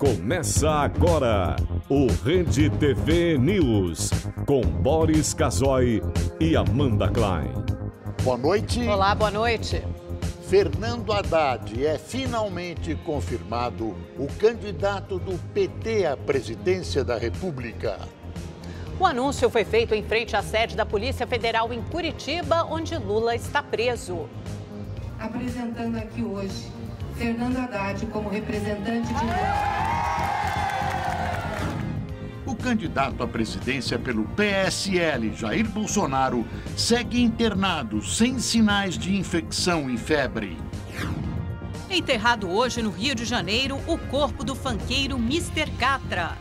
Começa agora o Rede TV News, com Boris Casoy e Amanda Klein. Boa noite. Olá, boa noite. Fernando Haddad é finalmente confirmado o candidato do PT à presidência da República. O anúncio foi feito em frente à sede da Polícia Federal em Curitiba, onde Lula está preso. Apresentando aqui hoje Fernando Haddad como representante de... O candidato à presidência pelo PSL, Jair Bolsonaro, segue internado sem sinais de infecção e febre. Enterrado hoje no Rio de Janeiro, o corpo do funkeiro Mr. Catra.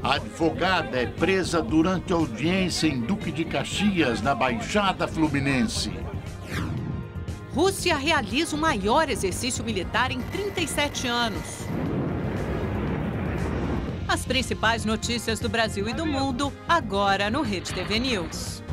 A advogada é presa durante audiência em Duque de Caxias, na Baixada Fluminense. Rússia realiza o maior exercício militar em 37 anos. As principais notícias do Brasil e do mundo, agora no Rede TV News.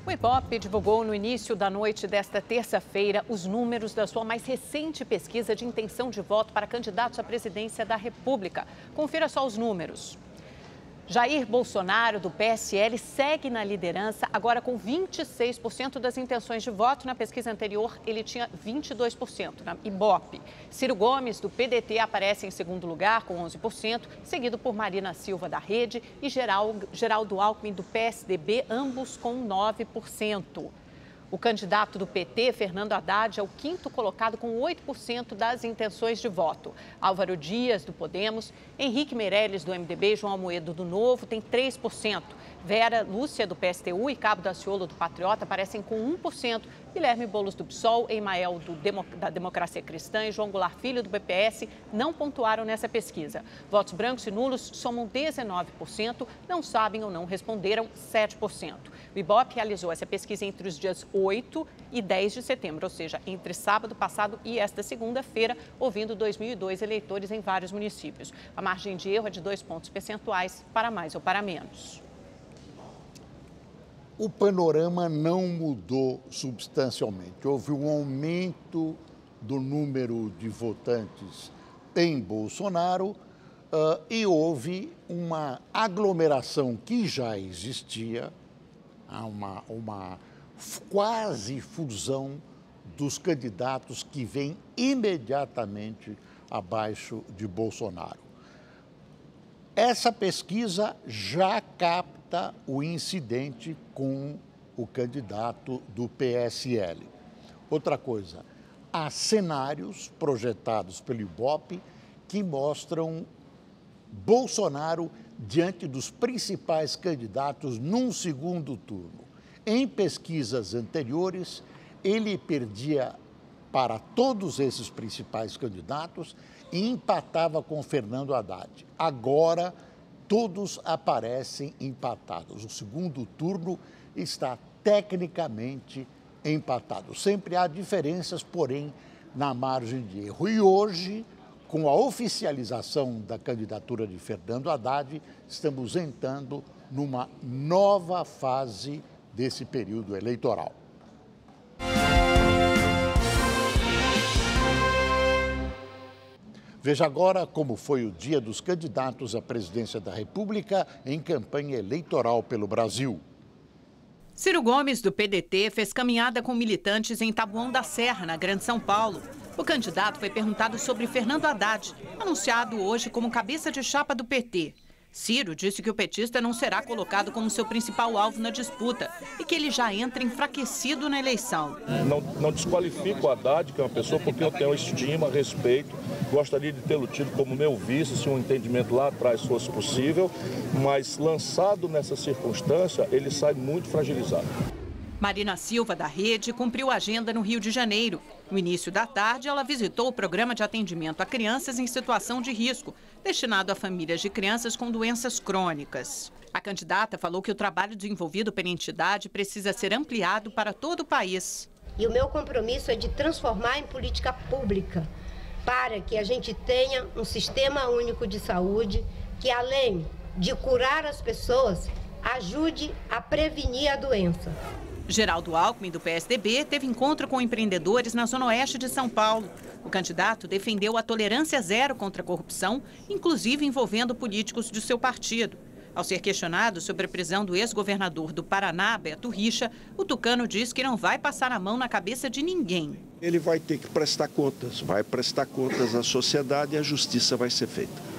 O Ibope divulgou no início da noite desta terça-feira os números da sua mais recente pesquisa de intenção de voto para candidatos à presidência da República. Confira só os números. Jair Bolsonaro, do PSL, segue na liderança, agora com 26% das intenções de voto. Na pesquisa anterior, ele tinha 22%, na Ibope. Ciro Gomes, do PDT, aparece em segundo lugar, com 11%, seguido por Marina Silva, da Rede, e Geraldo Alckmin, do PSDB, ambos com 9%. O candidato do PT, Fernando Haddad, é o quinto colocado com 8% das intenções de voto. Álvaro Dias, do Podemos, Henrique Meirelles, do MDB, João Amoedo, do Novo, tem 3%. Vera Lúcia, do PSTU, e Cabo Daciolo, do Patriota, aparecem com 1%. Guilherme Boulos, do PSOL, Emael, da Democracia Cristã e João Goulart Filho, do BPS, não pontuaram nessa pesquisa. Votos brancos e nulos somam 19%, não sabem ou não responderam 7%. O Ibope realizou essa pesquisa entre os dias 8 e 10 de setembro, ou seja, entre sábado passado e esta segunda-feira, ouvindo 2.002 eleitores em vários municípios. A margem de erro é de 2 pontos percentuais, para mais ou para menos. O panorama não mudou substancialmente. Houve um aumento do número de votantes em Bolsonaro e houve uma aglomeração que já existia, uma quase fusão dos candidatos que vêm imediatamente abaixo de Bolsonaro. Essa pesquisa já capta o incidente com o candidato do PSL. Outra coisa, há cenários projetados pelo Ibope que mostram Bolsonaro diante dos principais candidatos num segundo turno. Em pesquisas anteriores, ele perdia para todos esses principais candidatos e empatava com Fernando Haddad. Agora, todos aparecem empatados. O segundo turno está tecnicamente empatado. Sempre há diferenças, porém, na margem de erro. E hoje, com a oficialização da candidatura de Fernando Haddad, estamos entrando numa nova fase desse período eleitoral. Veja agora como foi o dia dos candidatos à presidência da República em campanha eleitoral pelo Brasil. Ciro Gomes, do PDT, fez caminhada com militantes em Taboão da Serra, na Grande São Paulo. O candidato foi perguntado sobre Fernando Haddad, anunciado hoje como cabeça de chapa do PT. Ciro disse que o petista não será colocado como seu principal alvo na disputa e que ele já entra enfraquecido na eleição. Não desqualifico o Haddad, que é uma pessoa porque eu tenho estima, respeito, gostaria de tê-lo tido como meu vice, se um entendimento lá atrás fosse possível, mas lançado nessa circunstância, ele sai muito fragilizado. Marina Silva, da Rede, cumpriu a agenda no Rio de Janeiro. No início da tarde, ela visitou o programa de atendimento a crianças em situação de risco, destinado a famílias de crianças com doenças crônicas. A candidata falou que o trabalho desenvolvido pela entidade precisa ser ampliado para todo o país. E o meu compromisso é de transformar em política pública, para que a gente tenha um sistema único de saúde que, além de curar as pessoas, ajude a prevenir a doença. Geraldo Alckmin, do PSDB, teve encontro com empreendedores na zona oeste de São Paulo. O candidato defendeu a tolerância zero contra a corrupção, inclusive envolvendo políticos de seu partido. Ao ser questionado sobre a prisão do ex-governador do Paraná, Beto Richa, o tucano diz que não vai passar a mão na cabeça de ninguém. Ele vai ter que prestar contas, vai prestar contas à sociedade e a justiça vai ser feita.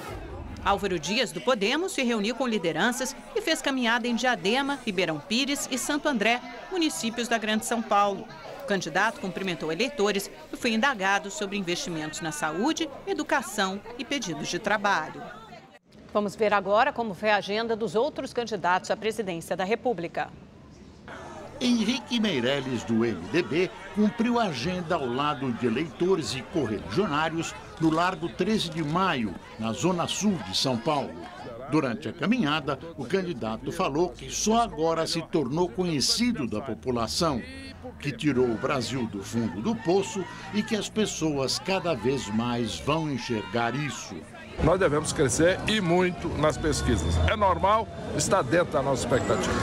Álvaro Dias, do Podemos, se reuniu com lideranças e fez caminhada em Diadema, Ribeirão Pires e Santo André, municípios da Grande São Paulo. O candidato cumprimentou eleitores e foi indagado sobre investimentos na saúde, educação e pedidos de trabalho. Vamos ver agora como foi a agenda dos outros candidatos à presidência da República. Henrique Meirelles, do MDB, cumpriu a agenda ao lado de eleitores e correligionários no Largo 13 de Maio, na zona sul de São Paulo. Durante a caminhada, o candidato falou que só agora se tornou conhecido da população, que tirou o Brasil do fundo do poço e que as pessoas cada vez mais vão enxergar isso. Nós devemos crescer e muito nas pesquisas. É normal, está dentro da nossa expectativa.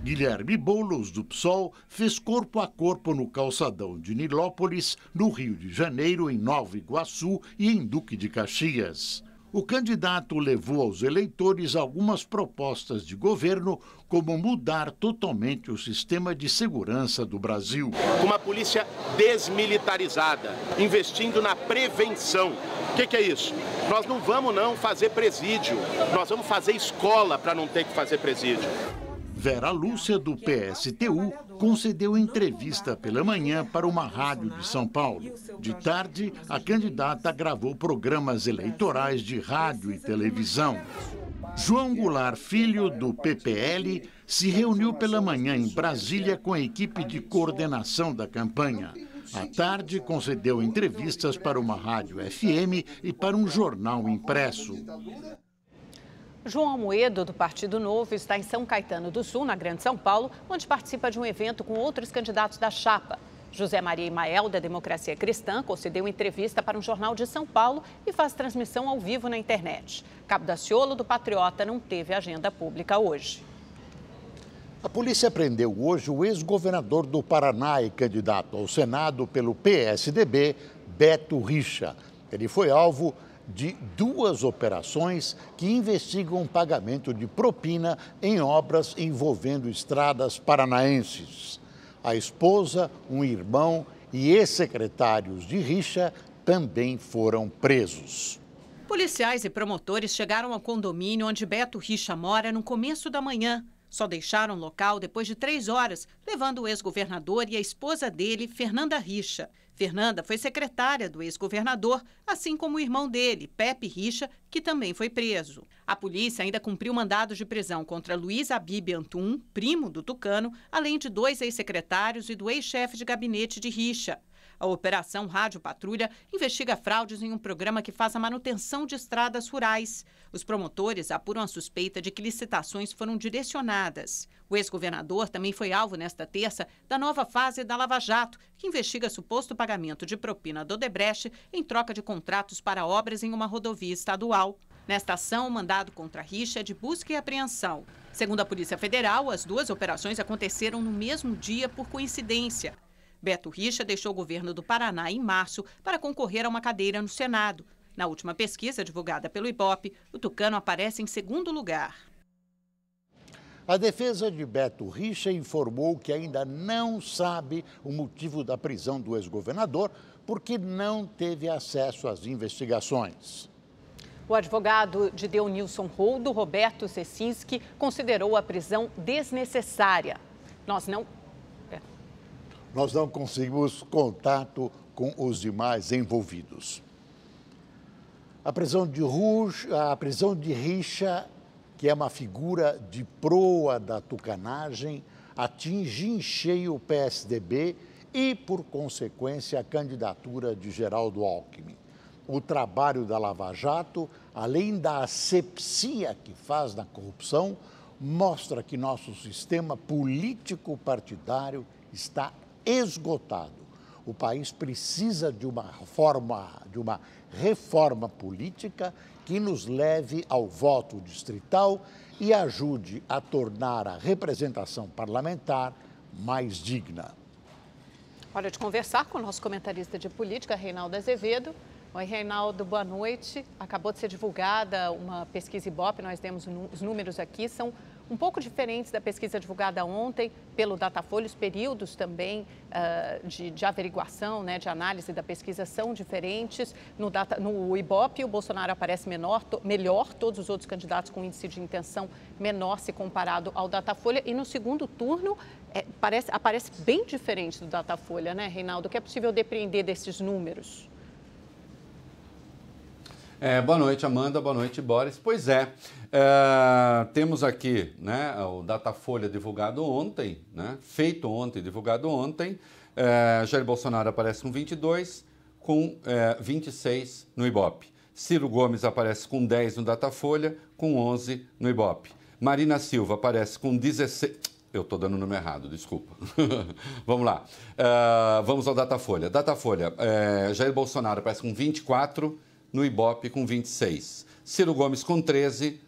Guilherme Boulos, do PSOL, fez corpo a corpo no calçadão de Nilópolis, no Rio de Janeiro, em Nova Iguaçu e em Duque de Caxias. O candidato levou aos eleitores algumas propostas de governo, como mudar totalmente o sistema de segurança do Brasil. Uma polícia desmilitarizada, investindo na prevenção. O que é isso? Nós não vamos fazer presídio, nós vamos fazer escola para não ter que fazer presídio. Vera Lúcia, do PSTU, concedeu entrevista pela manhã para uma rádio de São Paulo. De tarde, a candidata gravou programas eleitorais de rádio e televisão. João Goulart Filho, do PPL, se reuniu pela manhã em Brasília com a equipe de coordenação da campanha. À tarde, concedeu entrevistas para uma rádio FM e para um jornal impresso. João Amoedo, do Partido Novo, está em São Caetano do Sul, na Grande São Paulo, onde participa de um evento com outros candidatos da chapa. José Maria Imael, da Democracia Cristã, concedeu entrevista para um jornal de São Paulo e faz transmissão ao vivo na internet. Cabo Daciolo, do Patriota, não teve agenda pública hoje. A polícia prendeu hoje o ex-governador do Paraná e candidato ao Senado pelo PSDB, Beto Richa. Ele foi alvo de 2 operações que investigam o pagamento de propina em obras envolvendo estradas paranaenses. A esposa, um irmão e ex-secretários de Richa também foram presos. Policiais e promotores chegaram ao condomínio onde Beto Richa mora no começo da manhã. Só deixaram o local depois de 3 horas, levando o ex-governador e a esposa dele, Fernanda Richa. Fernanda foi secretária do ex-governador, assim como o irmão dele, Pepe Richa, que também foi preso. A polícia ainda cumpriu mandados de prisão contra Luiz Abib Antum, primo do tucano, além de 2 ex-secretários e do ex-chefe de gabinete de Richa. A Operação Rádio Patrulha investiga fraudes em um programa que faz a manutenção de estradas rurais. Os promotores apuram a suspeita de que licitações foram direcionadas. O ex-governador também foi alvo nesta terça da nova fase da Lava Jato, que investiga suposto pagamento de propina do Odebrecht em troca de contratos para obras em uma rodovia estadual. Nesta ação, o mandado contra Richa é de busca e apreensão. Segundo a Polícia Federal, as 2 operações aconteceram no mesmo dia por coincidência. Beto Richa deixou o governo do Paraná em março para concorrer a uma cadeira no Senado. Na última pesquisa divulgada pelo Ibope, o tucano aparece em 2º lugar. A defesa de Beto Richa informou que ainda não sabe o motivo da prisão do ex-governador porque não teve acesso às investigações. O advogado de Deunilson Roldo, Roberto Cecinski, considerou a prisão desnecessária. Nós não conseguimos contato com os demais envolvidos. A prisão de Richa, que é uma figura de proa da tucanagem, atinge em cheio o PSDB e, por consequência, a candidatura de Geraldo Alckmin. O trabalho da Lava Jato, além da asepsia que faz na corrupção, mostra que nosso sistema político-partidário está esgotado. O país precisa de uma reforma política que nos leve ao voto distrital e ajude a tornar a representação parlamentar mais digna. Hora de conversar com o nosso comentarista de política, Reinaldo Azevedo. Oi, Reinaldo, boa noite. Acabou de ser divulgada uma pesquisa Ibope, nós temos os números aqui, são um pouco diferentes da pesquisa divulgada ontem pelo Datafolha. Os períodos também de averiguação, né, de análise da pesquisa são diferentes. No Ibope, o Bolsonaro aparece melhor, todos os outros candidatos com índice de intenção menor se comparado ao Datafolha. E no segundo turno, aparece bem diferente do Datafolha, né, Reinaldo? O que é possível depreender desses números? Boa noite, Amanda. Boa noite, Boris. Pois é, temos aqui, né, o Datafolha divulgado ontem, né, feito ontem, divulgado ontem. Jair Bolsonaro aparece com 22, com 26 no Ibope. Ciro Gomes aparece com 10 no Datafolha, com 11 no Ibope. Marina Silva aparece com 16... Eu estou dando o número errado, desculpa. Vamos lá. Vamos ao Datafolha. Datafolha, Jair Bolsonaro aparece com 24... no Ibope com 26. Ciro Gomes com 13,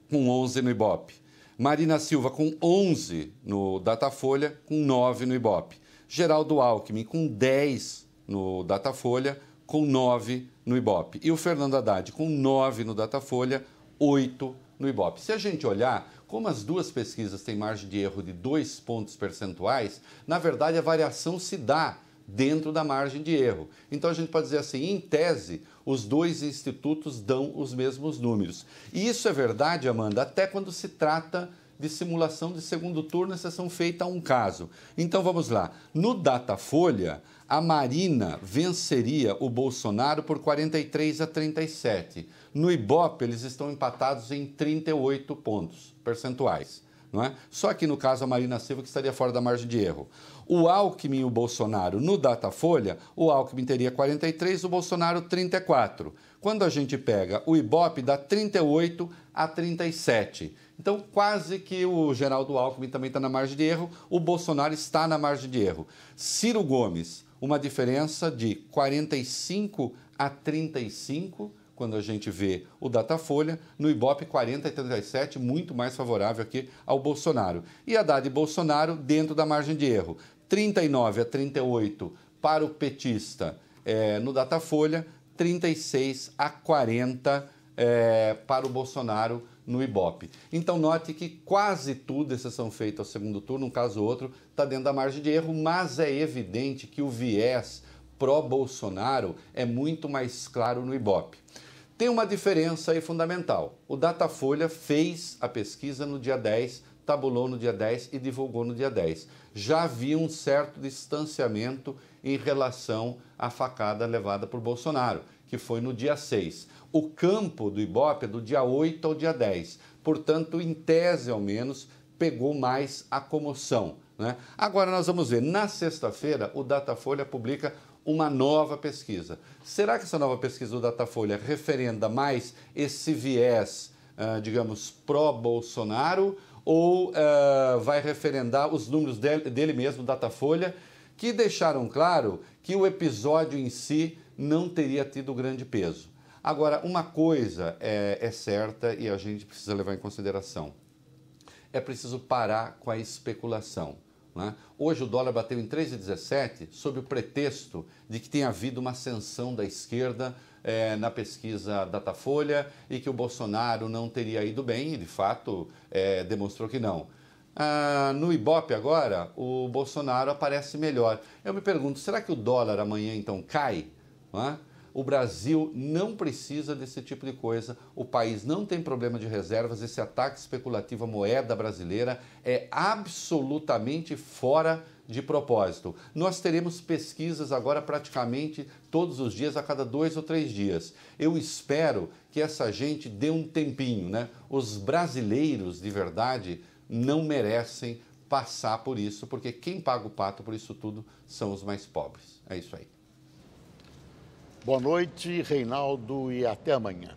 com 11 no Ibope. Marina Silva com 11 no Datafolha, com 9 no Ibope. Geraldo Alckmin com 10 no Datafolha, com 9 no Ibope. E o Fernando Haddad com 9 no Datafolha, 8 no Ibope. Se a gente olhar, como as duas pesquisas têm margem de erro de 2 pontos percentuais, na verdade a variação se dá dentro da margem de erro. Então a gente pode dizer assim, em tese, os dois institutos dão os mesmos números. E isso é verdade, Amanda, até quando se trata de simulação de segundo turno, exceção feita a um caso. Então vamos lá. No Datafolha, a Marina venceria o Bolsonaro por 43 a 37. No Ibope, eles estão empatados em 38 pontos percentuais. Não é? Só que no caso a Marina Silva que estaria fora da margem de erro. O Alckmin e o Bolsonaro no Datafolha, o Alckmin teria 43, o Bolsonaro 34. Quando a gente pega o Ibope, dá 38 a 37. Então quase que o Geraldo Alckmin também está na margem de erro, o Bolsonaro está na margem de erro. Ciro Gomes, uma diferença de 45 a 35, quando a gente vê o Datafolha, no Ibope 40 a 37, muito mais favorável aqui ao Bolsonaro. E Haddad e Bolsonaro dentro da margem de erro, 39 a 38 para o petista no Datafolha, 36 a 40 para o Bolsonaro no Ibope. Então note que quase tudo, exceção feita ao segundo turno, um caso ou outro, está dentro da margem de erro, mas é evidente que o viés pró-Bolsonaro é muito mais claro no Ibope. Tem uma diferença aí fundamental. O Datafolha fez a pesquisa no dia 10, tabulou no dia 10 e divulgou no dia 10. Já havia um certo distanciamento em relação à facada levada por Bolsonaro, que foi no dia 6. O campo do Ibope é do dia 8 ao dia 10. Portanto, em tese, ao menos, pegou mais a comoção, né? Agora nós vamos ver, na sexta-feira, o Datafolha publica uma nova pesquisa. Será que essa nova pesquisa do Datafolha referenda mais esse viés, digamos, pró-Bolsonaro, ou vai referendar os números dele mesmo, Datafolha, que deixaram claro que o episódio em si não teria tido grande peso? Agora, uma coisa é certa e a gente precisa levar em consideração. É preciso parar com a especulação. Né? Hoje o dólar bateu em 3,17 sob o pretexto de que tem havido uma ascensão da esquerda na pesquisa Datafolha e que o Bolsonaro não teria ido bem, e de fato demonstrou que não. No Ibope agora, o Bolsonaro aparece melhor. Eu me pergunto, será que o dólar amanhã então cai? Né? O Brasil não precisa desse tipo de coisa, o país não tem problema de reservas, esse ataque especulativo à moeda brasileira é absolutamente fora de propósito. Nós teremos pesquisas agora praticamente todos os dias, a cada 2 ou 3 dias. Eu espero que essa gente dê um tempinho, né? Os brasileiros, de verdade, não merecem passar por isso, porque quem paga o pato por isso tudo são os mais pobres. É isso aí. Boa noite, Reinaldo, e até amanhã.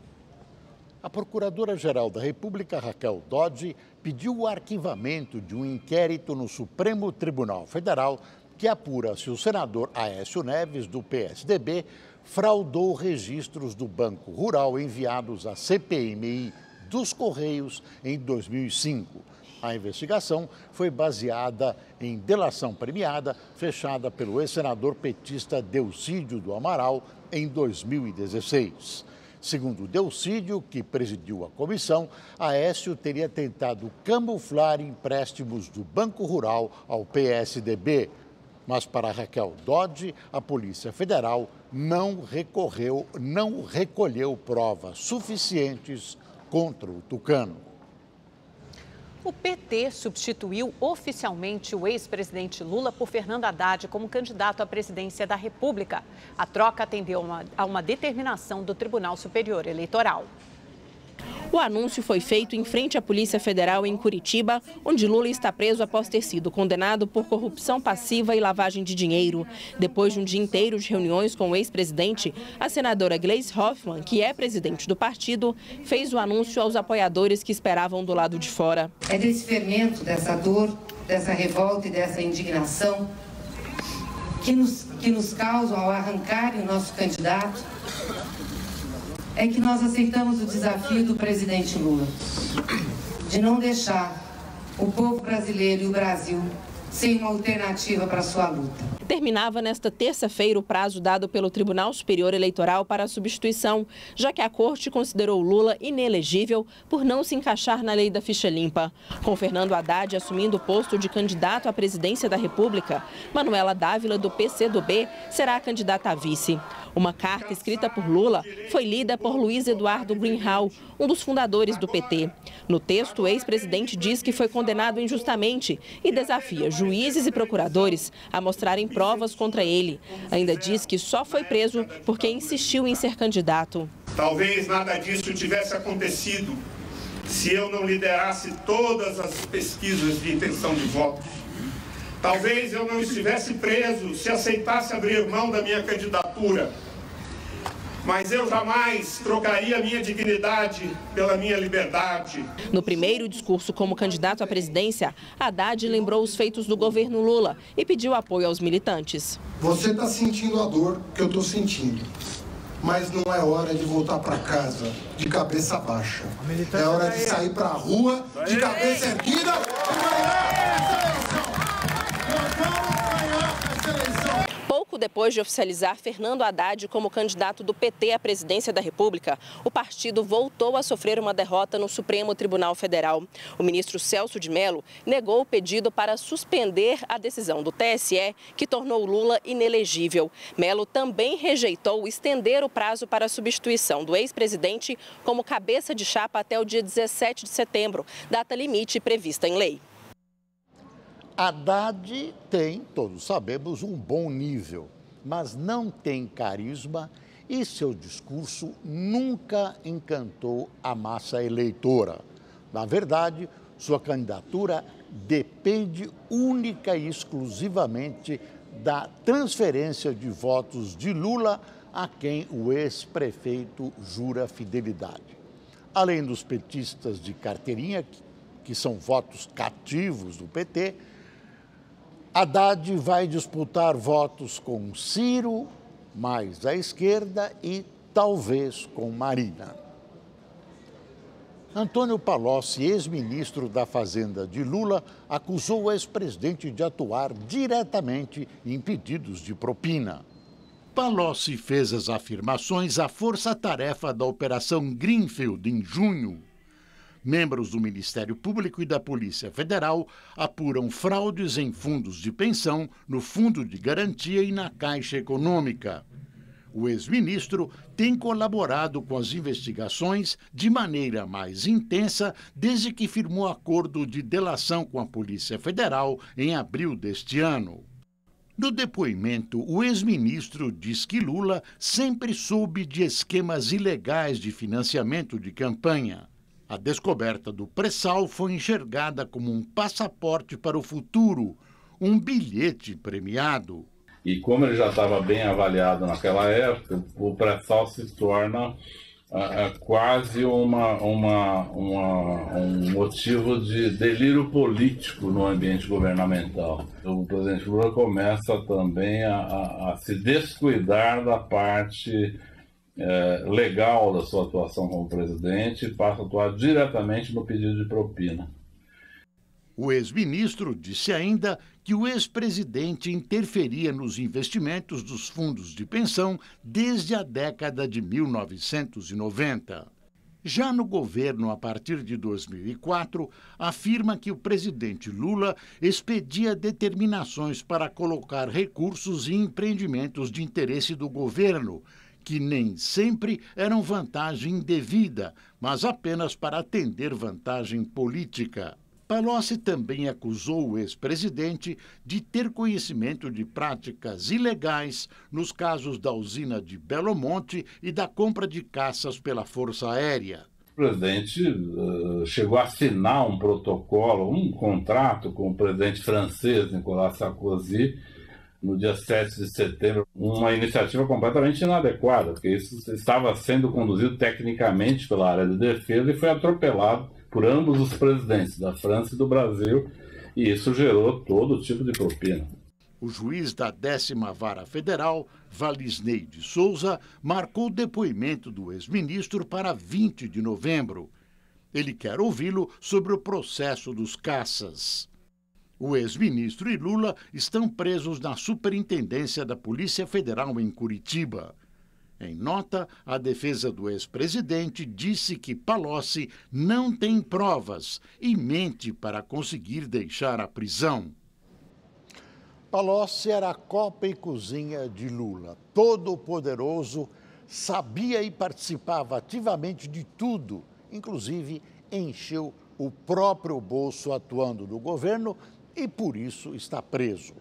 A Procuradora-Geral da República, Raquel Dodge, pediu o arquivamento de um inquérito no Supremo Tribunal Federal que apura se o senador Aécio Neves, do PSDB, fraudou registros do Banco Rural enviados à CPMI dos Correios em 2005. A investigação foi baseada em delação premiada fechada pelo ex-senador petista Delcídio do Amaral em 2016. Segundo Delcídio, que presidiu a comissão, Aécio teria tentado camuflar empréstimos do Banco Rural ao PSDB. Mas para Raquel Dodge, a Polícia Federal não recolheu provas suficientes contra o tucano. O PT substituiu oficialmente o ex-presidente Lula por Fernando Haddad como candidato à presidência da República. A troca atendeu a uma determinação do Tribunal Superior Eleitoral. O anúncio foi feito em frente à Polícia Federal em Curitiba, onde Lula está preso após ter sido condenado por corrupção passiva e lavagem de dinheiro. Depois de um dia inteiro de reuniões com o ex-presidente, a senadora Gleisi Hoffmann, que é presidente do partido, fez o anúncio aos apoiadores que esperavam do lado de fora. É desse fermento, dessa dor, dessa revolta e dessa indignação que nos causam ao arrancarem o nosso candidato, é que nós aceitamos o desafio do presidente Lula de não deixar o povo brasileiro e o Brasil sem uma alternativa para a sua luta. Terminava nesta terça-feira o prazo dado pelo Tribunal Superior Eleitoral para a substituição, já que a Corte considerou Lula inelegível por não se encaixar na lei da ficha limpa. Com Fernando Haddad assumindo o posto de candidato à presidência da República, Manuela Dávila, do PCdoB, será a candidata a vice. Uma carta escrita por Lula foi lida por Luiz Eduardo Greenhalgh, um dos fundadores do PT. No texto, o ex-presidente diz que foi condenado injustamente e desafia juízes e procuradores a mostrarem provas contra ele. Ainda diz que só foi preso porque insistiu em ser candidato. Talvez nada disso tivesse acontecido se eu não liderasse todas as pesquisas de intenção de voto. Talvez eu não estivesse preso se aceitasse abrir mão da minha candidatura. Mas eu jamais trocaria minha dignidade pela minha liberdade. No primeiro discurso como candidato à presidência, Haddad lembrou os feitos do governo Lula e pediu apoio aos militantes. Você está sentindo a dor que eu estou sentindo, mas não é hora de voltar para casa de cabeça baixa. É hora de sair para a rua de cabeça erguida e ganhar essa eleição. Nós vamos ganhar essa eleição. Pouco depois de oficializar Fernando Haddad como candidato do PT à presidência da República, o partido voltou a sofrer uma derrota no Supremo Tribunal Federal. O ministro Celso de Mello negou o pedido para suspender a decisão do TSE, que tornou Lula inelegível. Mello também rejeitou estender o prazo para a substituição do ex-presidente como cabeça de chapa até o dia 17 de setembro, data limite prevista em lei. Haddad tem, todos sabemos, um bom nível, mas não tem carisma e seu discurso nunca encantou a massa eleitora. Na verdade, sua candidatura depende única e exclusivamente da transferência de votos de Lula a quem o ex-prefeito jura fidelidade. Além dos petistas de carteirinha, que são votos cativos do PT, Haddad vai disputar votos com Ciro, mais à esquerda, e talvez com Marina. Antônio Palocci, ex-ministro da Fazenda de Lula, acusou o ex-presidente de atuar diretamente em pedidos de propina. Palocci fez as afirmações à força-tarefa da Operação Greenfield em junho. Membros do Ministério Público e da Polícia Federal apuram fraudes em fundos de pensão, no Fundo de Garantia e na Caixa Econômica. O ex-ministro tem colaborado com as investigações de maneira mais intensa desde que firmou acordo de delação com a Polícia Federal em abril deste ano. No depoimento, o ex-ministro diz que Lula sempre soube de esquemas ilegais de financiamento de campanha. A descoberta do pré-sal foi enxergada como um passaporte para o futuro, um bilhete premiado. E como ele já estava bem avaliado naquela época, o pré-sal se torna quase um motivo de delírio político no ambiente governamental. O presidente Lula começa também a se descuidar da parte legal da sua atuação como presidente e passa a atuar diretamente no pedido de propina. O ex-ministro disse ainda que o ex-presidente interferia nos investimentos dos fundos de pensão desde a década de 1990. Já no governo, a partir de 2004, afirma que o presidente Lula expedia determinações para colocar recursos em empreendimentos de interesse do governo, que nem sempre eram vantagem indevida, mas apenas para atender vantagem política. Palocci também acusou o ex-presidente de ter conhecimento de práticas ilegais nos casos da usina de Belo Monte e da compra de caças pela Força Aérea. O presidente chegou a assinar um protocolo, um contrato com o presidente francês, Nicolas Sarkozy, no dia 7 de setembro, uma iniciativa completamente inadequada, porque isso estava sendo conduzido tecnicamente pela área de defesa e foi atropelado por ambos os presidentes, da França e do Brasil, e isso gerou todo tipo de propina. O juiz da 10ª Vara Federal, Valisney de Souza, marcou o depoimento do ex-ministro para 20 de novembro. Ele quer ouvi-lo sobre o processo dos caças. O ex-ministro e Lula estão presos na Superintendência da Polícia Federal em Curitiba. Em nota, a defesa do ex-presidente disse que Palocci não tem provas e mente para conseguir deixar a prisão. Palocci era a copa e cozinha de Lula. Todo poderoso, sabia e participava ativamente de tudo, inclusive encheu o próprio bolso atuando no governo e por isso está preso.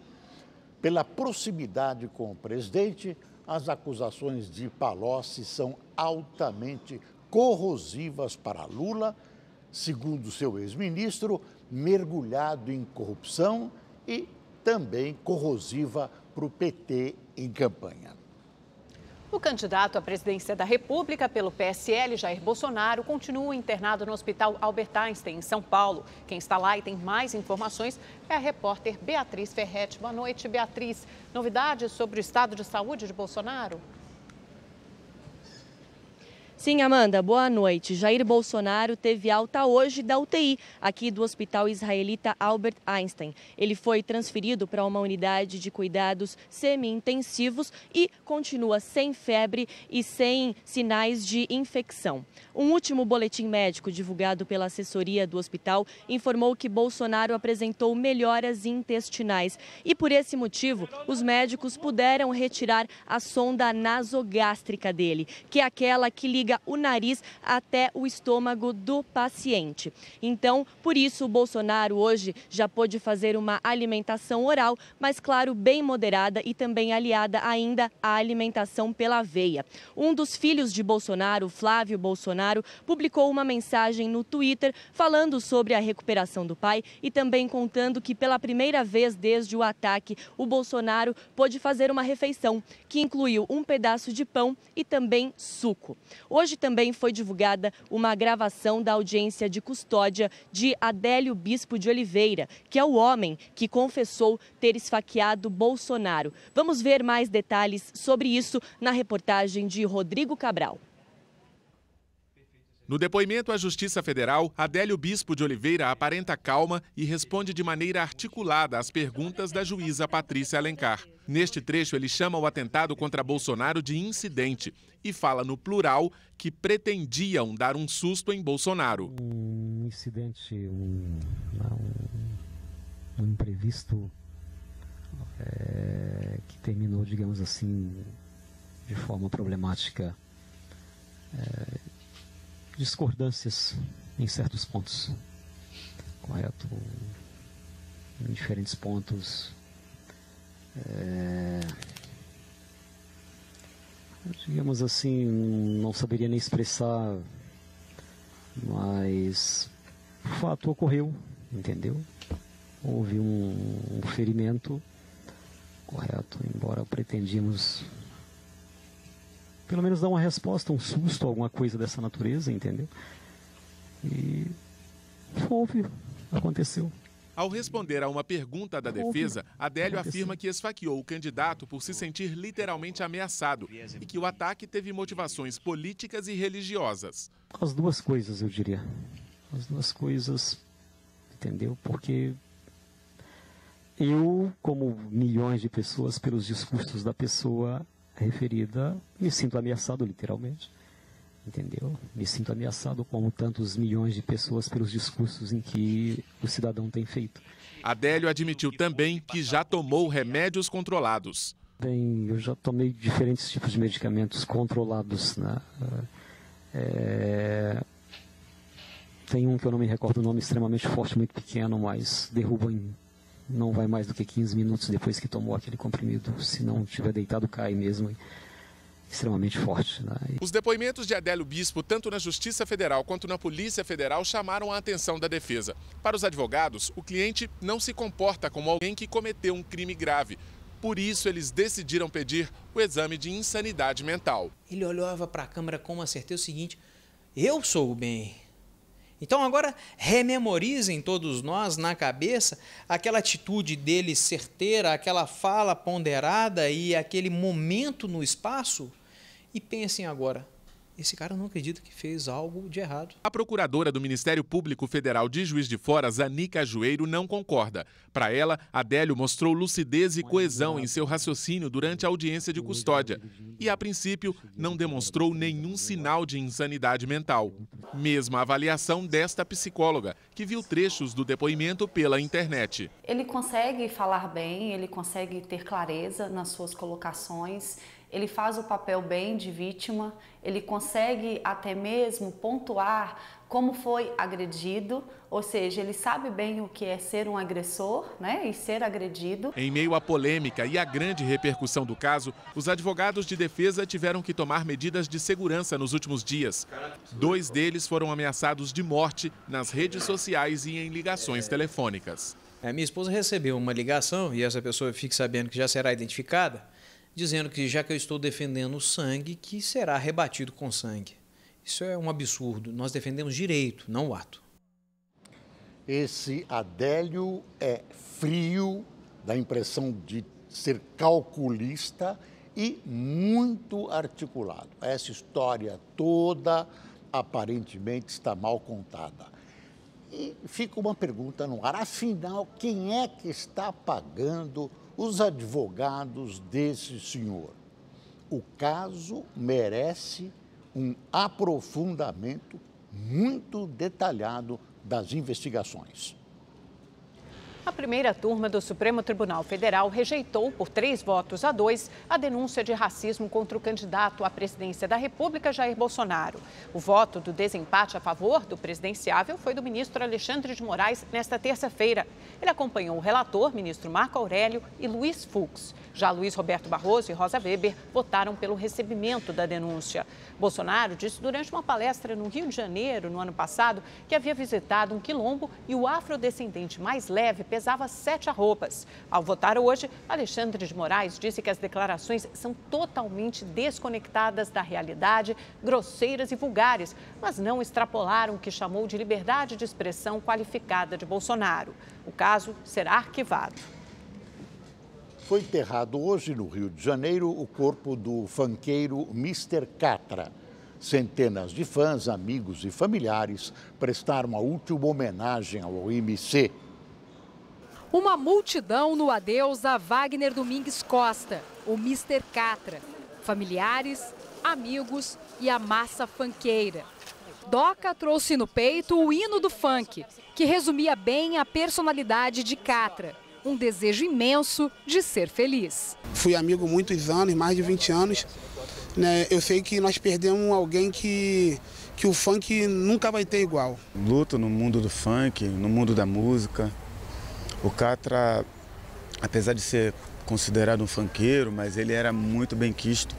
Pela proximidade com o presidente, as acusações de Palocci são altamente corrosivas para Lula, segundo seu ex-ministro, mergulhado em corrupção e também corrosiva para o PT em campanha. O candidato à presidência da República pelo PSL, Jair Bolsonaro, continua internado no Hospital Albert Einstein, em São Paulo. Quem está lá e tem mais informações é a repórter Beatriz Ferretti. Boa noite, Beatriz. Novidades sobre o estado de saúde de Bolsonaro? Sim, Amanda, boa noite. Jair Bolsonaro teve alta hoje da UTI, aqui do Hospital Israelita Albert Einstein. Ele foi transferido para uma unidade de cuidados semi-intensivos e continua sem febre e sem sinais de infecção. Um último boletim médico divulgado pela assessoria do hospital informou que Bolsonaro apresentou melhoras intestinais e, por esse motivo, os médicos puderam retirar a sonda nasogástrica dele, que é aquela que liga o nariz até o estômago do paciente. Então, por isso, o Bolsonaro hoje já pôde fazer uma alimentação oral, mas, claro, bem moderada e também aliada ainda à alimentação pela veia. Um dos filhos de Bolsonaro, Flávio Bolsonaro, publicou uma mensagem no Twitter falando sobre a recuperação do pai e também contando que, pela primeira vez desde o ataque, o Bolsonaro pôde fazer uma refeição que incluiu um pedaço de pão e também suco. Hoje também foi divulgada uma gravação da audiência de custódia de Adélio Bispo de Oliveira, que é o homem que confessou ter esfaqueado Bolsonaro. Vamos ver mais detalhes sobre isso na reportagem de Rodrigo Cabral. No depoimento à Justiça Federal, Adélio Bispo de Oliveira aparenta calma e responde de maneira articulada às perguntas da juíza Patrícia Alencar. Neste trecho, ele chama o atentado contra Bolsonaro de incidente e fala no plural que pretendiam dar um susto em Bolsonaro. Um incidente, um imprevisto que terminou, digamos assim, de forma problemática. Discordâncias em certos pontos, correto? Em diferentes pontos. Digamos assim, não saberia nem expressar, mas o fato ocorreu, entendeu? Houve um ferimento, correto? Embora pretendíamos pelo menos dar uma resposta, um susto, alguma coisa dessa natureza, entendeu? E houve, aconteceu. Ao responder a uma pergunta da defesa, Adélio afirma que esfaqueou o candidato por se sentir literalmente ameaçado e que o ataque teve motivações políticas e religiosas. As duas coisas, eu diria. As duas coisas, entendeu? Porque eu, como milhões de pessoas, pelos discursos da pessoa referida, me sinto ameaçado literalmente. Entendeu? Me sinto ameaçado como tantos milhões de pessoas pelos discursos em que o cidadão tem feito. Adélio admitiu também que já tomou remédios controlados. Bem, eu já tomei diferentes tipos de medicamentos controlados, né? Tem um que eu não me recordo o nome, extremamente forte, muito pequeno, mas derruba não vai mais do que 15 minutos depois que tomou aquele comprimido. Se não tiver deitado, cai mesmo. Extremamente forte. Né? Os depoimentos de Adélio Bispo, tanto na Justiça Federal quanto na Polícia Federal, chamaram a atenção da defesa. Para os advogados, o cliente não se comporta como alguém que cometeu um crime grave. Por isso, eles decidiram pedir o exame de insanidade mental. Ele olhava para a câmera com uma certeza seguinte: eu sou o bem. Então agora rememorizem todos nós na cabeça aquela atitude dele certeira, aquela fala ponderada e aquele momento no espaço e pensem agora, esse cara não acredita que fez algo de errado. A procuradora do Ministério Público Federal de Juiz de Fora, Zanica Ajueiro, não concorda. Para ela, Adélio mostrou lucidez e coesão em seu raciocínio durante a audiência de custódia e, a princípio, não demonstrou nenhum sinal de insanidade mental. Mesma avaliação desta psicóloga, que viu trechos do depoimento pela internet. Ele consegue falar bem, ele consegue ter clareza nas suas colocações, ele faz o papel bem de vítima, ele consegue até mesmo pontuar como foi agredido, ou seja, ele sabe bem o que é ser um agressor, né, e ser agredido. Em meio à polêmica e à grande repercussão do caso, os advogados de defesa tiveram que tomar medidas de segurança nos últimos dias. 2 deles foram ameaçados de morte nas redes sociais e em ligações telefônicas. Minha esposa recebeu uma ligação, e essa pessoa fique sabendo que já será identificada, dizendo que já que eu estou defendendo o sangue, que será rebatido com sangue. Isso é um absurdo. Nós defendemos direito, não o ato. Esse Adélio é frio, dá a impressão de ser calculista e muito articulado. Essa história toda aparentemente está mal contada. E fica uma pergunta no ar, afinal, quem é que está pagando os advogados desse senhor? O caso merece um aprofundamento muito detalhado das investigações. A primeira turma do Supremo Tribunal Federal rejeitou por 3-2 a denúncia de racismo contra o candidato à presidência da República, Jair Bolsonaro. O voto do desempate a favor do presidenciável foi do ministro Alexandre de Moraes nesta terça-feira. Ele acompanhou o relator, ministro Marco Aurélio e Luiz Fux. Já Luiz Roberto Barroso e Rosa Weber votaram pelo recebimento da denúncia. Bolsonaro disse durante uma palestra no Rio de Janeiro, no ano passado, que havia visitado um quilombo e o afrodescendente mais leve pesava 7 arrobas. Ao votar hoje, Alexandre de Moraes disse que as declarações são totalmente desconectadas da realidade, grosseiras e vulgares, mas não extrapolaram o que chamou de liberdade de expressão qualificada de Bolsonaro. O caso será arquivado. Foi enterrado hoje no Rio de Janeiro o corpo do funkeiro Mr. Catra. Centenas de fãs, amigos e familiares prestaram a última homenagem ao MC. Uma multidão no adeus a Wagner Domingues Costa, o Mr. Catra. Familiares, amigos e a massa funkeira. Doca trouxe no peito o hino do funk, que resumia bem a personalidade de Catra. Um desejo imenso de ser feliz. Fui amigo muitos anos, mais de 20 anos. Né? Eu sei que nós perdemos alguém que o funk nunca vai ter igual. Luto no mundo do funk, no mundo da música. O Catra, apesar de ser considerado um funkeiro, mas ele era muito bem quisto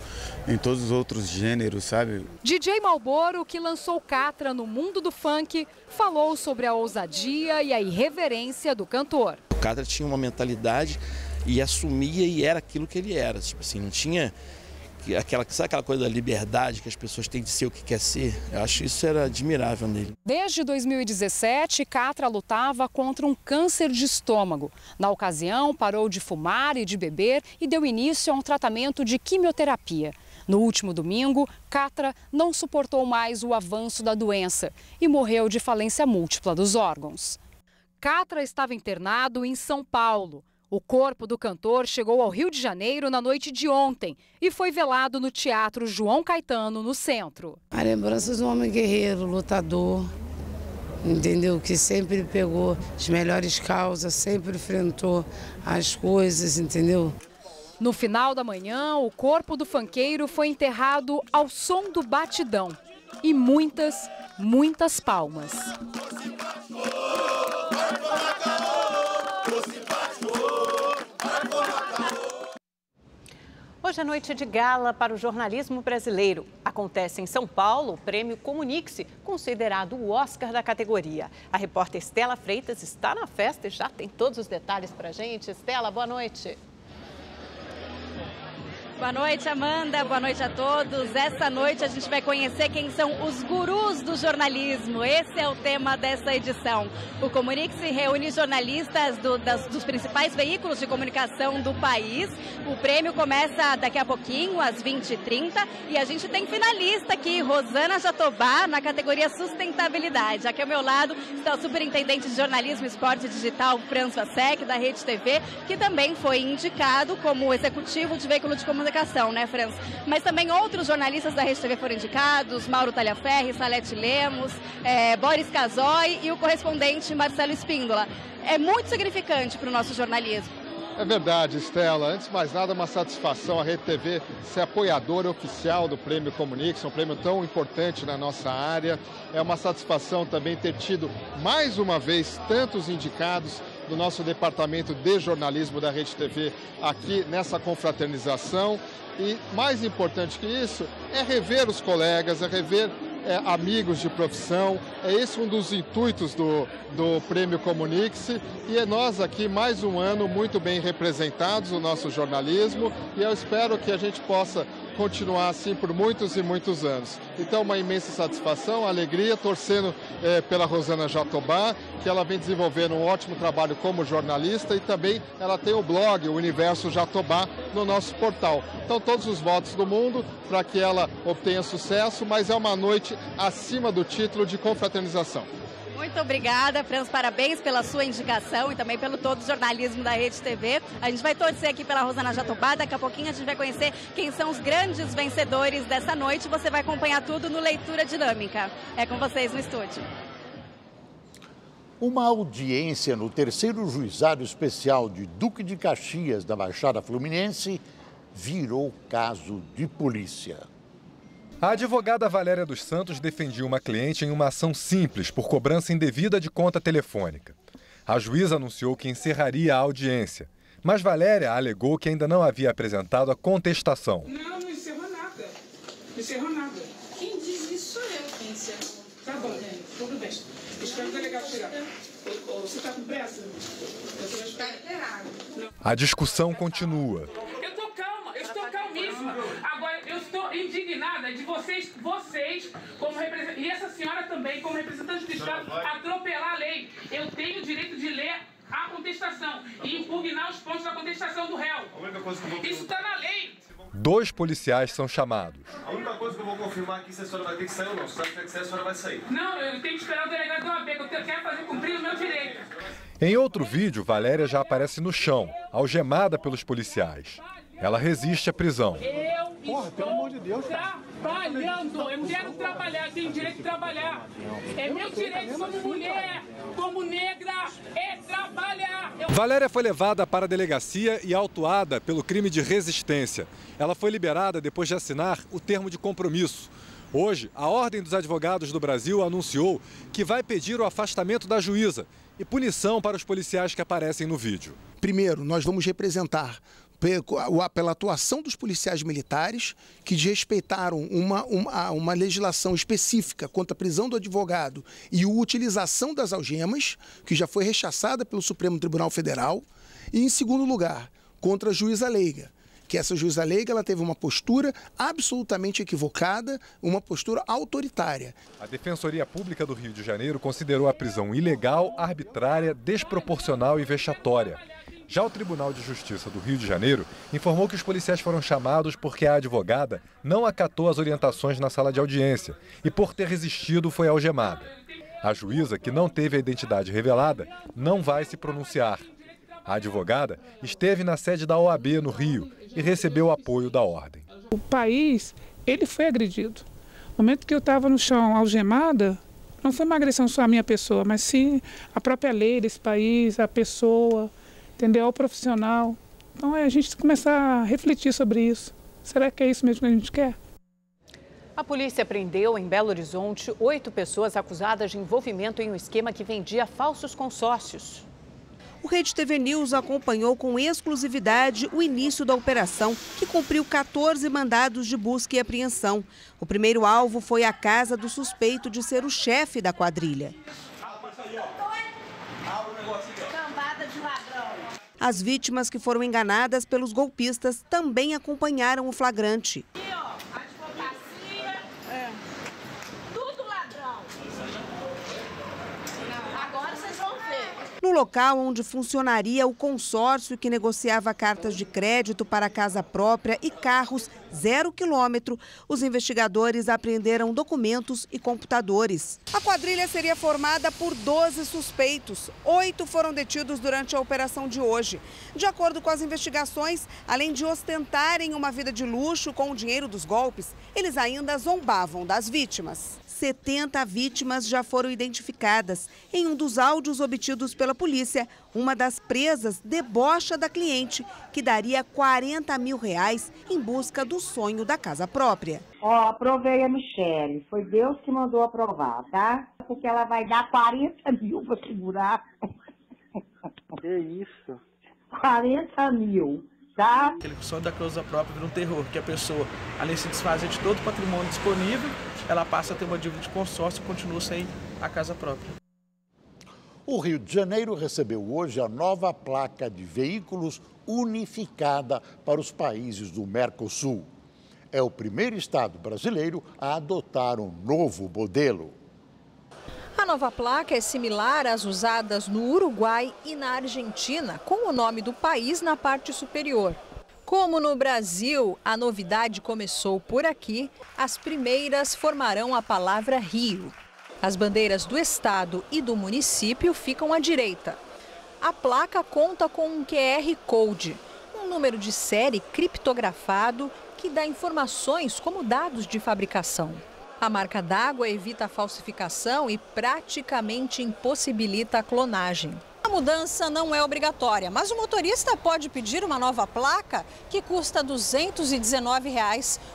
em todos os outros gêneros, sabe? DJ Malboro, que lançou Catra no mundo do funk, falou sobre a ousadia e a irreverência do cantor. O Catra tinha uma mentalidade e assumia e era aquilo que ele era. Tipo assim, não tinha sabe aquela coisa da liberdade que as pessoas têm de ser o que quer ser? Eu acho isso era admirável nele. Desde 2017, Catra lutava contra um câncer de estômago. Na ocasião, parou de fumar e de beber e deu início a um tratamento de quimioterapia. No último domingo, Catra não suportou mais o avanço da doença e morreu de falência múltipla dos órgãos. Catra estava internado em São Paulo. O corpo do cantor chegou ao Rio de Janeiro na noite de ontem e foi velado no Teatro João Caetano, no centro. A lembrança de um homem guerreiro, lutador, entendeu? Que sempre pegou as melhores causas, sempre enfrentou as coisas, entendeu? No final da manhã, o corpo do funkeiro foi enterrado ao som do batidão e muitas palmas. Hoje é noite de gala para o jornalismo brasileiro. Acontece em São Paulo o prêmio Comunique-se, considerado o Oscar da categoria. A repórter Estela Freitas está na festa e já tem todos os detalhes para a gente. Estela, boa noite. Boa noite, Amanda. Boa noite a todos. Essa noite a gente vai conhecer quem são os gurus do jornalismo. Esse é o tema dessa edição. O Comunique-se reúne jornalistas dos principais veículos de comunicação do país. O prêmio começa daqui a pouquinho, às 20h30. E a gente tem finalista aqui, Rosana Jatobá, na categoria Sustentabilidade. Aqui ao meu lado está o superintendente de jornalismo, esporte digital, Franz Vassek, da Rede TV, que também foi indicado como executivo de veículo de comunicação, né, Franz? Mas também outros jornalistas da Rede TV foram indicados, Mauro Talhaferri, Salete Lemos, Boris Casoy e o correspondente Marcelo Espíndola. É muito significante para o nosso jornalismo. É verdade, Estela. Antes de mais nada, uma satisfação a Rede TV ser apoiadora oficial do Prêmio Comunique-se, um prêmio tão importante na nossa área. É uma satisfação também ter tido, mais uma vez, tantos indicados do nosso departamento de jornalismo da Rede TV aqui nessa confraternização. E mais importante que isso é rever os colegas, é rever amigos de profissão. É esse um dos intuitos do Prêmio Comunique-se, e é nós aqui mais um ano muito bem representados, o nosso jornalismo, e eu espero que a gente possa continuar assim por muitos e muitos anos. Então, uma imensa satisfação, alegria, torcendo pela Rosana Jatobá, que ela vem desenvolvendo um ótimo trabalho como jornalista, e também ela tem o blog, o Universo Jatobá, no nosso portal. Então, todos os votos do mundo para que ela obtenha sucesso, mas é uma noite acima do título de confraternização. Muito obrigada, Franz, parabéns pela sua indicação e também pelo todo o jornalismo da Rede TV. A gente vai torcer aqui pela Rosana Jatobá, daqui a pouquinho a gente vai conhecer quem são os grandes vencedores dessa noite. Você vai acompanhar tudo no Leitura Dinâmica. É com vocês no estúdio. Uma audiência no 3º Juizado Especial de Duque de Caxias, da Baixada Fluminense, virou caso de polícia. A advogada Valéria dos Santos defendia uma cliente em uma ação simples por cobrança indevida de conta telefônica. A juíza anunciou que encerraria a audiência, mas Valéria alegou que ainda não havia apresentado a contestação. Não encerrou nada. Não encerrou nada. Quem diz isso sou eu que encerrou. Tá bom, gente, tudo bem. Espero o delegado chegar. Você tá com pressa? Você vai esperar liberado. A discussão continua. Eu tô calma, eu estou calmíssima. Agora, eu estou indignada de vocês como representantes, e essa senhora também, como representante do Estado, atropelar a lei. Eu tenho o direito de ler a contestação e impugnar os pontos da contestação do réu. Isso está na lei. 2 policiais são chamados. A única coisa que eu vou confirmar aqui se a senhora vai ter que sair ou não. Se a senhora sair, a senhora vai sair. Não, eu tenho que esperar o delegado do AB, que eu quero fazer cumprir o meu direito. Em outro vídeo, Valéria já aparece no chão, algemada pelos policiais. Ela resiste à prisão. Porra, pelo amor de Deus, trabalhando, eu quero trabalhar, tenho direito de trabalhar. É meu direito como mulher, como negra, é trabalhar. Valéria foi levada para a delegacia e autuada pelo crime de resistência. Ela foi liberada depois de assinar o termo de compromisso. Hoje, a Ordem dos Advogados do Brasil anunciou que vai pedir o afastamento da juíza e punição para os policiais que aparecem no vídeo. Primeiro, nós vamos representar pela atuação dos policiais militares que desrespeitaram uma legislação específica contra a prisão do advogado e a utilização das algemas, que já foi rechaçada pelo Supremo Tribunal Federal, e, em segundo lugar, contra a juíza leiga, que essa juíza leiga ela teve uma postura absolutamente equivocada, uma postura autoritária. A Defensoria Pública do Rio de Janeiro considerou a prisão ilegal, arbitrária, desproporcional e vexatória. Já o Tribunal de Justiça do Rio de Janeiro informou que os policiais foram chamados porque a advogada não acatou as orientações na sala de audiência e, por ter resistido, foi algemada. A juíza, que não teve a identidade revelada, não vai se pronunciar. A advogada esteve na sede da OAB no Rio e recebeu o apoio da ordem. O país, ele foi agredido. No momento que eu estava no chão algemada, não foi uma agressão só à minha pessoa, mas sim a própria lei desse país, a pessoa, entendeu? O profissional. Então é a gente começar a refletir sobre isso. Será que é isso mesmo que a gente quer? A polícia prendeu em Belo Horizonte 8 pessoas acusadas de envolvimento em um esquema que vendia falsos consórcios. O Rede TV News acompanhou com exclusividade o início da operação, que cumpriu 14 mandados de busca e apreensão. O primeiro alvo foi a casa do suspeito de ser o chefe da quadrilha. As vítimas que foram enganadas pelos golpistas também acompanharam o flagrante. No local onde funcionaria o consórcio que negociava cartas de crédito para casa própria e carros 0 quilômetro, os investigadores apreenderam documentos e computadores. A quadrilha seria formada por 12 suspeitos. 8 foram detidos durante a operação de hoje. De acordo com as investigações, além de ostentarem uma vida de luxo com o dinheiro dos golpes, eles ainda zombavam das vítimas. 70 vítimas já foram identificadas. Em um dos áudios obtidos pela polícia, uma das presas debocha da cliente, que daria R$40 mil em busca do sonho da casa própria. Aprovei a Michele, foi Deus que mandou aprovar, tá? Porque ela vai dar 40 mil para segurar. Que isso? 40 mil. Tá? Aquele sonho da casa própria vira um terror, que a pessoa, além de se desfazer de todo o patrimônio disponível, ela passa a ter uma dívida de consórcio e continua sem a casa própria. O Rio de Janeiro recebeu hoje a nova placa de veículos unificada para os países do Mercosul. É o primeiro estado brasileiro a adotar um novo modelo. A nova placa é similar às usadas no Uruguai e na Argentina, com o nome do país na parte superior. Como no Brasil, a novidade começou por aqui, as primeiras formarão a palavra Rio. As bandeiras do estado e do município ficam à direita. A placa conta com um QR Code, um número de série criptografado que dá informações como dados de fabricação. A marca d'água evita a falsificação e praticamente impossibilita a clonagem. A mudança não é obrigatória, mas o motorista pode pedir uma nova placa que custa R$ 219,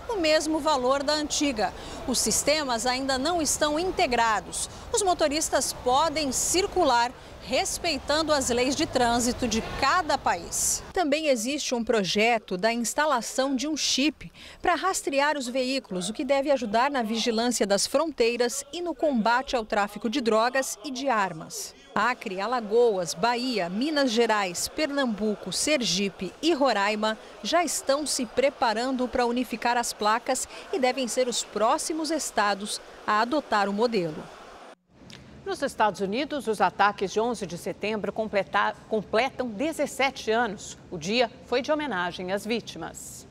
o mesmo valor da antiga. Os sistemas ainda não estão integrados. Os motoristas podem circular respeitando as leis de trânsito de cada país. Também existe um projeto da instalação de um chip para rastrear os veículos, o que deve ajudar na vigilância das fronteiras e no combate ao tráfico de drogas e de armas. Acre, Alagoas, Bahia, Minas Gerais, Pernambuco, Sergipe e Roraima já estão se preparando para unificar as placas e devem ser os próximos estados a adotar o modelo. Nos Estados Unidos, os ataques de 11 de setembro completam 17 anos. O dia foi de homenagem às vítimas.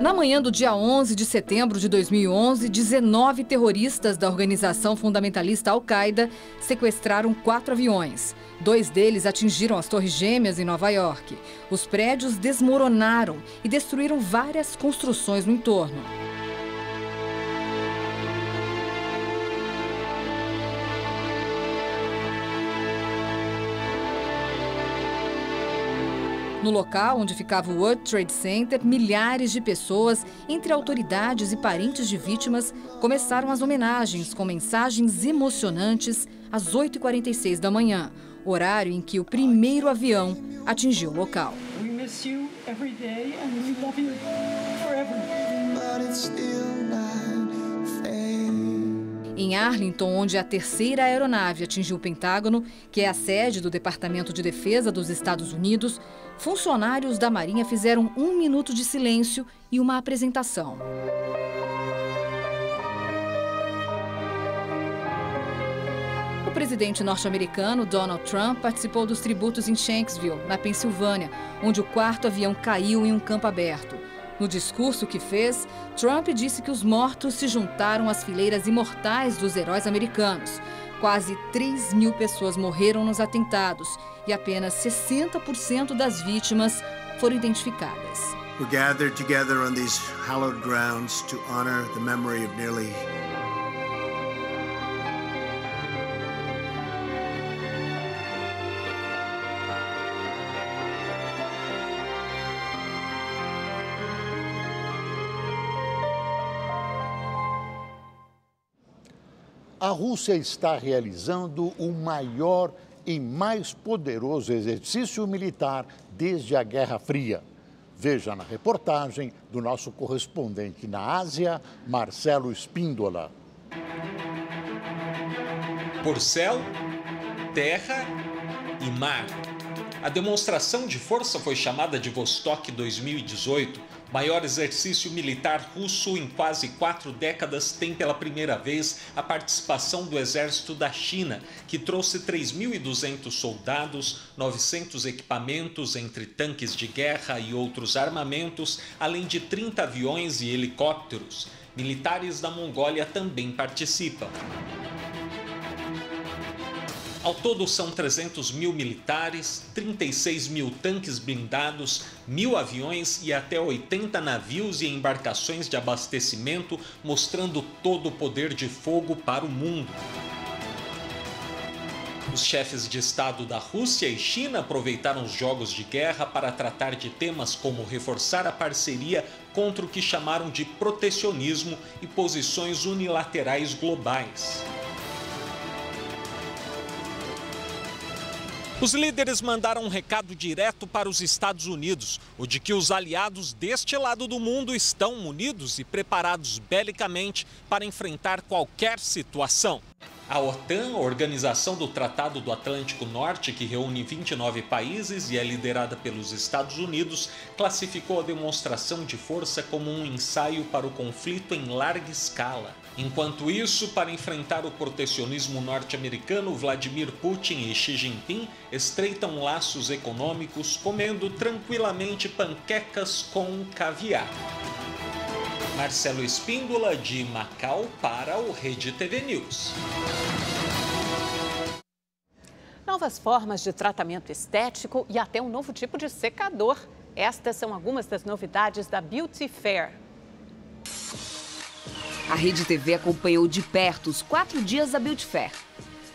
Na manhã do dia 11 de setembro de 2011, 19 terroristas da organização fundamentalista Al-Qaeda sequestraram 4 aviões. 2 deles atingiram as Torres Gêmeas em Nova York. Os prédios desmoronaram e destruíram várias construções no entorno. No local onde ficava o World Trade Center, milhares de pessoas, entre autoridades e parentes de vítimas, começaram as homenagens com mensagens emocionantes às 8h46 da manhã, horário em que o primeiro avião atingiu o local. Em Arlington, onde a terceira aeronave atingiu o Pentágono, que é a sede do Departamento de Defesa dos Estados Unidos, funcionários da Marinha fizeram 1 minuto de silêncio e uma apresentação. O presidente norte-americano Donald Trump participou dos tributos em Shanksville, na Pensilvânia, onde o 4º avião caiu em um campo aberto. No discurso que fez, Trump disse que os mortos se juntaram às fileiras imortais dos heróis americanos. Quase 3.000 pessoas morreram nos atentados e apenas 60% das vítimas foram identificadas. We gathered together on these hallowed grounds to honor the memory of nearly A Rússia está realizando o maior e mais poderoso exercício militar desde a Guerra Fria. Veja na reportagem do nosso correspondente na Ásia, Marcelo Espíndola. Por céu, terra e mar. A demonstração de força foi chamada de Vostok 2018. Maior exercício militar russo em quase 4 décadas, tem pela primeira vez a participação do exército da China, que trouxe 3.200 soldados, 900 equipamentos entre tanques de guerra e outros armamentos, além de 30 aviões e helicópteros. Militares da Mongólia também participam. Ao todo são 300.000 militares, 36.000 tanques blindados, 1.000 aviões e até 80 navios e embarcações de abastecimento, mostrando todo o poder de fogo para o mundo. Os chefes de Estado da Rússia e China aproveitaram os jogos de guerra para tratar de temas como reforçar a parceria contra o que chamaram de protecionismo e posições unilaterais globais. Os líderes mandaram um recado direto para os Estados Unidos, o de que os aliados deste lado do mundo estão munidos e preparados belicamente para enfrentar qualquer situação. A OTAN, a Organização do Tratado do Atlântico Norte, que reúne 29 países e é liderada pelos Estados Unidos, classificou a demonstração de força como um ensaio para o conflito em larga escala. Enquanto isso, para enfrentar o protecionismo norte-americano, Vladimir Putin e Xi Jinping estreitam laços econômicos comendo tranquilamente panquecas com caviar. Marcelo Espíndola, de Macau, para o Rede TV News. Novas formas de tratamento estético e até um novo tipo de secador. Estas são algumas das novidades da Beauty Fair. A Rede TV acompanhou de perto os 4 dias da Beauty Fair.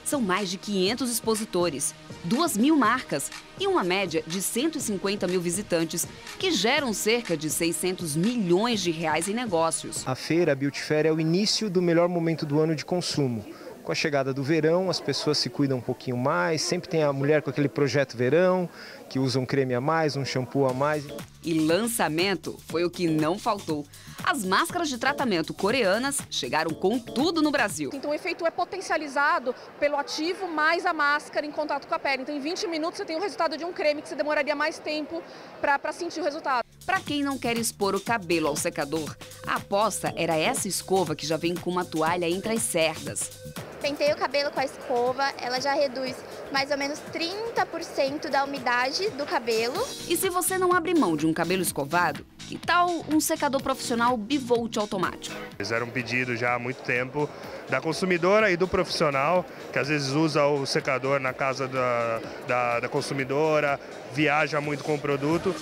São mais de 500 expositores, 2.000 marcas e uma média de 150 mil visitantes, que geram cerca de 600 milhões de reais em negócios. A feira, a Beauty Fair, é o início do melhor momento do ano de consumo. Com a chegada do verão, as pessoas se cuidam um pouquinho mais, sempre tem a mulher com aquele projeto verão, que usa um creme a mais, um shampoo a mais. E lançamento foi o que não faltou. As máscaras de tratamento coreanas chegaram com tudo no Brasil. Então o efeito é potencializado pelo ativo mais a máscara em contato com a pele. Então em 20 minutos você tem o resultado de um creme que você demoraria mais tempo para sentir o resultado. Para quem não quer expor o cabelo ao secador, a aposta era essa escova que já vem com uma toalha entre as cerdas. Pentei o cabelo com a escova, ela já reduz mais ou menos 30% da umidade do cabelo. E se você não abre mão de um cabelo escovado, que tal um secador profissional bivolt automático? Era um pedido já há muito tempo da consumidora e do profissional, que às vezes usa o secador na casa da consumidora, viaja muito com o produto.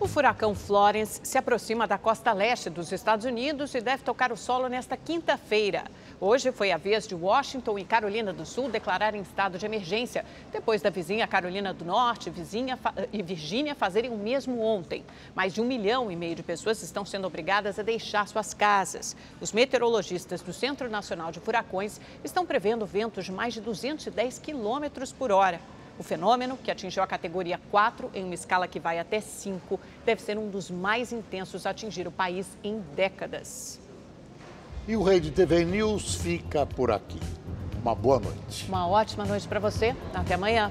O furacão Florence se aproxima da costa leste dos Estados Unidos e deve tocar o solo nesta quinta-feira. Hoje foi a vez de Washington e Carolina do Sul declararem estado de emergência, depois da vizinha Carolina do Norte e Virgínia fazerem o mesmo ontem. Mais de 1,5 milhão de pessoas estão sendo obrigadas a deixar suas casas. Os meteorologistas do Centro Nacional de Furacões estão prevendo ventos de mais de 210 km por hora. O fenômeno, que atingiu a categoria 4 em uma escala que vai até 5, deve ser um dos mais intensos a atingir o país em décadas. E o Rede TV News fica por aqui. Uma boa noite. Uma ótima noite para você. Até amanhã.